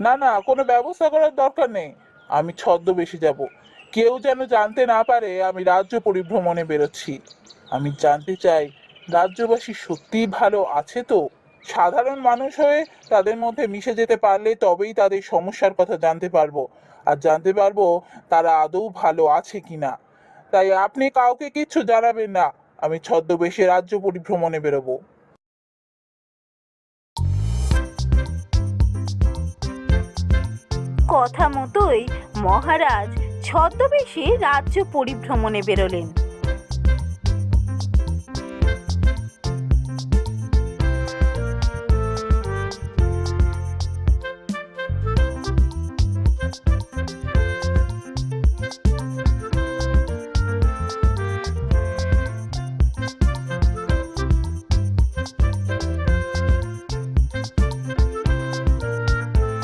না না, কোনো ব্যবস্থা করার দরকার নেই। আমি ছদ্মবেশে যাব। কেউ যেন জানতে না পারে আমি রাজ্য পরিভ্রমণে বেরোচ্ছি। আমি জানতে চাই রাজ্যবাসী সত্যিই ভালো আছে তো। সাধারণ মানুষ হয়ে তাদের মধ্যে মিশে যেতে পারলে তবেই তাদের সমস্যার কথা জানতে পারবো, আর জানতে পারবো তারা আদৌ ভালো আছে কিনা। তাই আপনি কাউকে কিচ্ছু জানাবেন না। আমি ছদ্মবেশে রাজ্য পরিভ্রমণে বেরোবো। কথা মতোই মহারাজ ছদ্মবেশে রাজ্য পরিভ্রমণে বেরোলেন।